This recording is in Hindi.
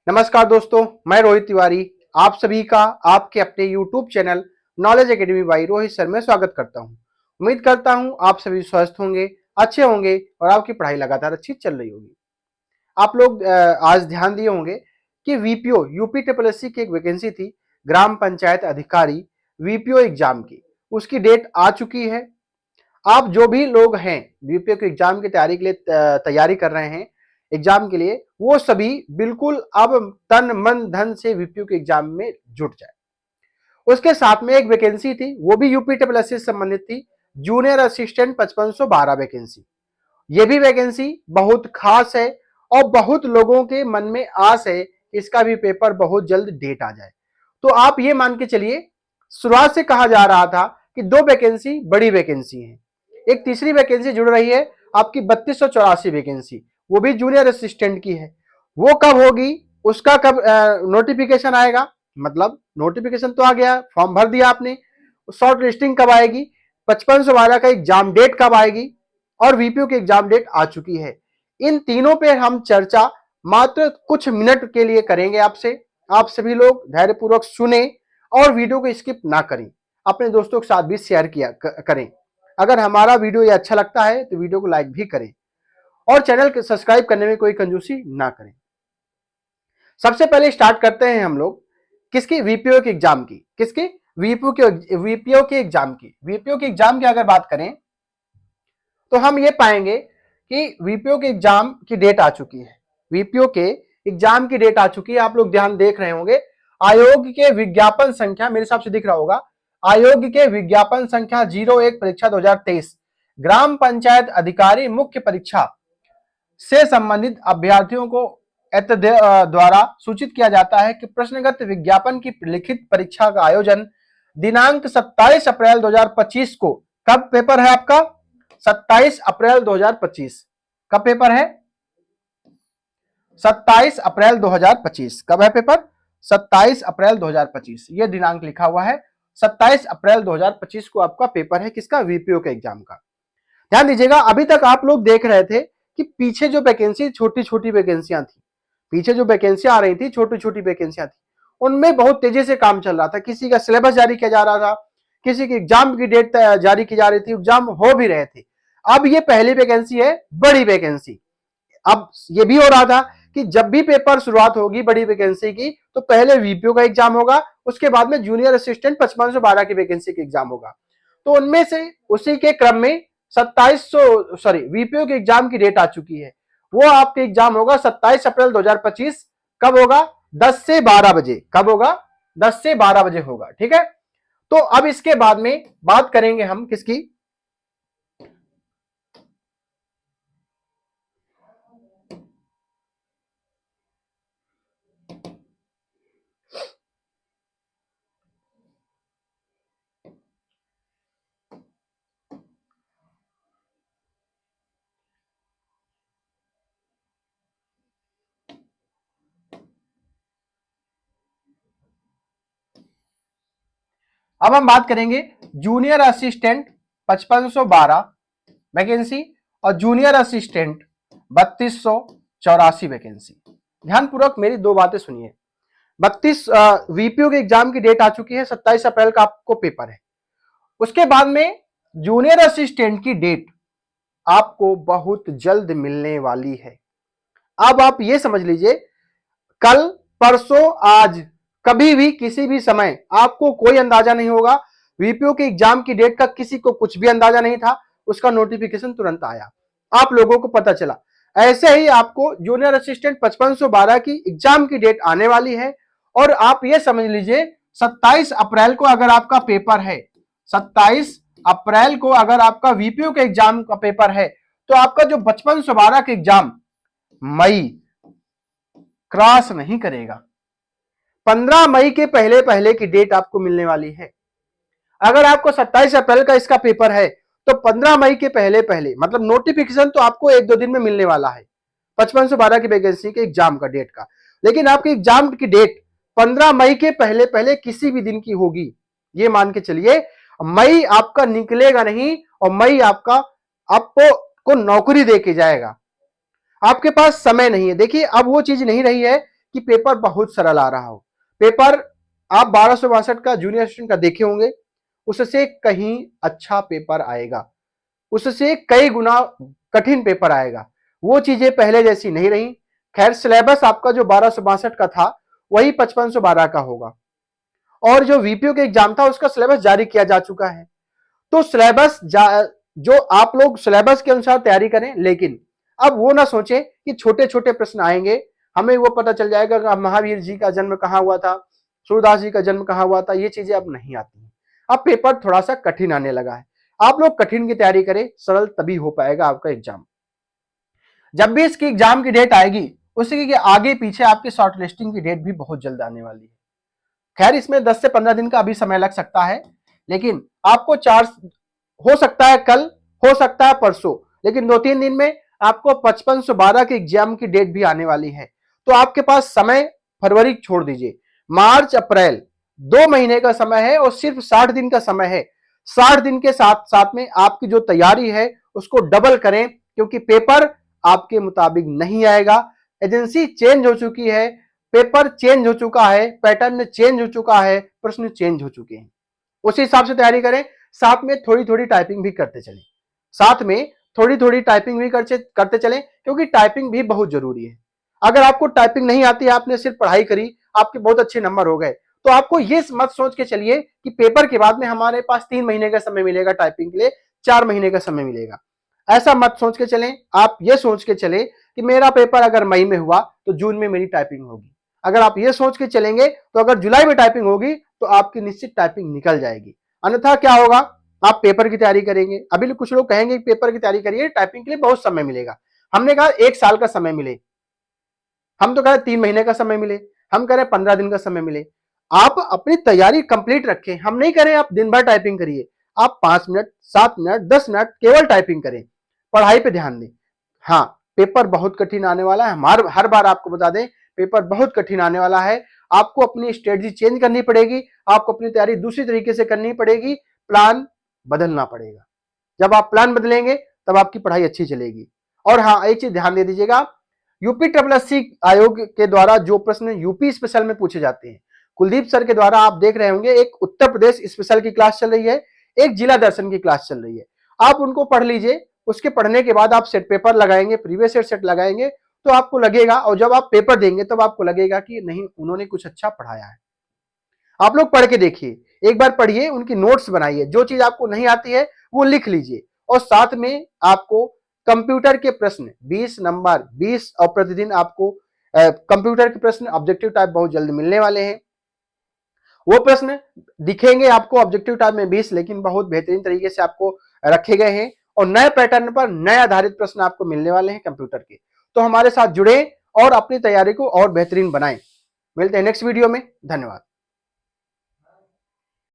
नमस्कार दोस्तों, मैं रोहित तिवारी आप सभी का आपके अपने YouTube channel knowledge academy by Rohit sir में स्वागत करता हूं। उम्मीद करता हूं आप सभी स्वस्थ होंगे, अच्छे होंगे और आपकी पढ़ाई लगातार अच्छी चल रही होगी। आप लोग आज ध्यान दिए होंगे कि वीपीओ यूपी ट्रिपल एससी की एक वैकेंसी थी, ग्राम पंचायत अधिकारी वीपीओ एग्जाम की। उसकी डेट आ चुकी है। आप जो भी लोग हैं वीपीओ के एग्जाम की तैयारी के लिए तैयारी कर रहे हैं एग्जाम के लिए, वो सभी बिल्कुल अब तन मन धन से वीपीओ के एग्जाम में जुट जाए। उसके साथ में एक वैकेंसी थी, वो भी यूपी ट्रिपल एससी से संबंधित थी, जूनियर असिस्टेंट 5512 वैकेंसी। ये भी वैकेंसी बहुत खास है और बहुत लोगों के मन में आस है कि इसका भी पेपर बहुत जल्द डेट आ जाए। तो आप ये मान के चलिए, शुरुआत से कहा जा रहा था कि दो वैकेंसी बड़ी वैकेंसी है, एक तीसरी वैकेंसी जुड़ रही है आपकी 3284 वैकेंसी, वो भी जूनियर असिस्टेंट की है। वो कब होगी, उसका कब नोटिफिकेशन आएगा, मतलब नोटिफिकेशन तो आ गया, फॉर्म भर दिया आपने, शॉर्ट लिस्टिंग कब आएगी, 5512 का एग्जाम डेट कब आएगी और वीपीओ की एग्जाम डेट आ चुकी है। इन तीनों पे हम चर्चा मात्र कुछ मिनट के लिए करेंगे आपसे। आप सभी लोग धैर्यपूर्वक सुने और वीडियो को स्किप ना करें, अपने दोस्तों के साथ भी शेयर किया करें। अगर हमारा वीडियो ये अच्छा लगता है तो वीडियो को लाइक भी करें और चैनल को सब्सक्राइब करने में कोई कंजूसी ना करें। सबसे पहले स्टार्ट करते हैं हम लोग किसकी, वीपीओ के एग्जाम की। किसकी, वीपीओ के एग्जाम की। वीपीओ के एग्जाम की अगर बात करें तो हम ये पाएंगे कि वीपीओ के एग्जाम की डेट आ चुकी है। वीपीओ के एग्जाम की डेट आ चुकी है। आप लोग ध्यान देख रहे होंगे, आयोग के विज्ञापन संख्या, मेरे हिसाब से दिख रहा होगा, आयोग के विज्ञापन संख्या 01 परीक्षा 2023 ग्राम पंचायत अधिकारी मुख्य परीक्षा से संबंधित अभ्यर्थियों को द्वारा सूचित किया जाता है कि प्रश्नगत विज्ञापन की लिखित परीक्षा का आयोजन दिनांक 27 अप्रैल 2025 को, कब पेपर है आपका, 27 अप्रैल 2025, कब पेपर है, 27 अप्रैल 2025, कब है पेपर, 27 अप्रैल 2025, ये दिनांक लिखा हुआ है। 27 अप्रैल 2025 को आपका पेपर है, किसका, वीपीओ के एग्जाम का। ध्यान दीजिएगा, अभी तक आप लोग देख रहे थे कि पीछे जो वैकेंसी छोटी छोटी वैकेंसियां थी, पीछे जो वैकेंसियां आ रही थी छोटी छोटी वैकेंसियां थी, उनमें बहुत तेजी से काम चल रहा था। किसी का सिलेबस जारी किया जा रहा था, किसी की एग्जाम की डेट जारी की जा रही थी, एग्जाम हो भी रहे थे। अब ये पहली वैकेंसी है, बड़ी वैकेंसी। अब ये भी हो रहा था कि जब भी पेपर शुरुआत होगी बड़ी वैकेंसी की तो पहले वीपीओ का एग्जाम होगा, उसके बाद में जूनियर असिस्टेंट 5512 की वैकेंसी का एग्जाम होगा। तो उनमें से उसी के क्रम में 2700 वीपीओ के एग्जाम की डेट आ चुकी है। वो आपके एग्जाम होगा 27 अप्रैल 2025। कब होगा, 10 से 12 बजे। कब होगा, 10 से 12 बजे होगा। ठीक है, तो अब इसके बाद में बात करेंगे हम किसकी, अब हम बात करेंगे जूनियर असिस्टेंट 5512 वैकेंसी और जूनियर असिस्टेंट 3284 वैकेंसी। ध्यानपूर्वक मेरी दो बातें सुनिए। 32 वीपीओ के एग्जाम की डेट आ चुकी है, 27 अप्रैल का आपको पेपर है। उसके बाद में जूनियर असिस्टेंट की डेट आपको बहुत जल्द मिलने वाली है। अब आप ये समझ लीजिए, कल परसों आज कभी भी किसी भी समय आपको कोई अंदाजा नहीं होगा। वीपीओ के एग्जाम की डेट का किसी को कुछ भी अंदाजा नहीं था, उसका नोटिफिकेशन तुरंत आया, आप लोगों को पता चला। ऐसे ही आपको जूनियर असिस्टेंट 5512 की एग्जाम की डेट आने वाली है। और आप ये समझ लीजिए 27 अप्रैल को अगर आपका पेपर है, 27 अप्रैल को अगर आपका वीपीओ के एग्जाम का पेपर है, तो आपका जो 5512 का एग्जाम मई क्रॉस नहीं करेगा। 15 मई के पहले पहले की डेट आपको मिलने वाली है। अगर आपको 27 अप्रैल का इसका पेपर है तो 15 मई के पहले पहले, मतलब नोटिफिकेशन तो आपको एक दो दिन में मिलने वाला है 5512 की वैकेंसी के एग्जाम का डेट का, लेकिन आपकी एग्जाम की डेट 15 मई के पहले पहले किसी भी दिन की होगी। ये मान के चलिए, मई आपका निकलेगा नहीं और मई आपको नौकरी दे के जाएगा। आपके पास समय नहीं है। देखिए अब वो चीज नहीं रही है कि पेपर बहुत सरल आ रहा हो। पेपर आप 1262 का जूनियर असिस्टेंट का देखे होंगे, उससे कहीं अच्छा पेपर आएगा, उससे कई गुना कठिन पेपर आएगा। वो चीजें पहले जैसी नहीं रही। खैर सिलेबस आपका जो 1262 का था वही 5512 का होगा, और जो वीपीओ के एग्जाम था उसका सिलेबस जारी किया जा चुका है। तो सिलेबस जो आप लोग सिलेबस के अनुसार तैयारी करें, लेकिन अब वो ना सोचें कि छोटे छोटे प्रश्न आएंगे, हमें वो पता चल जाएगा कि महावीर जी का जन्म कहां हुआ था, सूरदास जी का जन्म कहां हुआ था। ये चीजें अब नहीं आती हैं। अब पेपर थोड़ा सा कठिन आने लगा है। आप लोग कठिन की तैयारी करें, सरल तभी हो पाएगा आपका एग्जाम। जब भी इसकी एग्जाम की डेट आएगी उसी के आगे पीछे आपकी शॉर्ट लिस्टिंग की डेट भी बहुत जल्द आने वाली है। खैर इसमें 10 से 15 दिन का अभी समय लग सकता है, लेकिन आपको 4 हो सकता है कल, हो सकता है परसों, लेकिन 2-3 दिन में आपको 5512 के एग्जाम की डेट भी आने वाली है। तो आपके पास समय, फरवरी छोड़ दीजिए, मार्च अप्रैल 2 महीने का समय है और सिर्फ 60 दिन का समय है। 60 दिन के साथ साथ में आपकी जो तैयारी है उसको डबल करें, क्योंकि पेपर आपके मुताबिक नहीं आएगा। एजेंसी चेंज हो चुकी है, पेपर चेंज हो चुका है, पैटर्न चेंज हो चुका है, प्रश्न चेंज हो चुके हैं। उसी हिसाब से तैयारी करें। साथ में थोड़ी थोड़ी टाइपिंग भी करते चलें, साथ में थोड़ी थोड़ी टाइपिंग भी करते चलें, क्योंकि टाइपिंग भी बहुत जरूरी है। अगर आपको टाइपिंग नहीं आती है, आपने सिर्फ पढ़ाई करी, आपके बहुत अच्छे नंबर हो गए, तो आपको ये मत सोच के चलिए कि पेपर के बाद में हमारे पास 3 महीने का समय मिलेगा टाइपिंग के लिए, 4 महीने का समय मिलेगा। ऐसा मत सोच के चलें। आप ये सोच के चले कि मेरा पेपर अगर मई में हुआ तो जून में मेरी टाइपिंग होगी। अगर आप ये सोच के चलेंगे तो अगर जुलाई में टाइपिंग होगी तो आपकी निश्चित टाइपिंग निकल जाएगी। अन्यथा क्या होगा, आप पेपर की तैयारी करेंगे। अभी कुछ लोग कहेंगे कि पेपर की तैयारी करिए, टाइपिंग के लिए बहुत समय मिलेगा। हमने कहा 1 साल का समय मिले, हम तो कह रहे 3 महीने का समय मिले, हम कह रहे 15 दिन का समय मिले। आप अपनी तैयारी कंप्लीट रखें। हम नहीं करें आप दिन भर टाइपिंग करिए, आप 5 मिनट, 7 मिनट, 10 मिनट केवल टाइपिंग करें, पढ़ाई पे ध्यान दें। हाँ, पेपर बहुत कठिन आने वाला है। हर बार आपको बता दें पेपर बहुत कठिन आने वाला है। आपको अपनी स्ट्रेटजी चेंज करनी पड़ेगी, आपको अपनी तैयारी दूसरी तरीके से करनी पड़ेगी, प्लान बदलना पड़ेगा। जब आप प्लान बदलेंगे तब आपकी पढ़ाई अच्छी चलेगी। और हाँ, एक चीज ध्यान दे दीजिएगा, यूपी ट्रिपल एससी आयोग के द्वारा जो प्रश्न यूपी स्पेशल में पूछे जाते हैं, कुलदीप सर के द्वारा आप देख रहे होंगे, एक उत्तर प्रदेश स्पेशल की क्लास चल रही है, एक जिला दर्शन की क्लास चल रही है। आप उनको पढ़ लीजिए, उसके पढ़ने के बाद आप सेट पेपर लगाएंगे, प्रीवियस ईयर सेट लगाएंगे, तो आपको लगेगा, और जब आप पेपर देंगे तब आपको लगेगा कि नहीं, उन्होंने कुछ अच्छा पढ़ाया है। आप लोग पढ़ के देखिए, एक बार पढ़िए, उनकी नोट्स बनाइए, जो चीज आपको नहीं आती है वो लिख लीजिए, और साथ में आपको कंप्यूटर के प्रश्न 20 नंबर 20 और प्रतिदिन आपको कंप्यूटर के प्रश्न ऑब्जेक्टिव टाइप बहुत जल्द मिलने वाले हैं। वो प्रश्न दिखेंगे आपको ऑब्जेक्टिव टाइप में 20, लेकिन बहुत बेहतरीन तरीके से आपको रखे गए हैं, और नए पैटर्न पर नए आधारित प्रश्न आपको मिलने वाले हैं कंप्यूटर के। तो हमारे साथ जुड़े और अपनी तैयारी को और बेहतरीन बनाएं। मिलते हैं नेक्स्ट वीडियो में। धन्यवाद।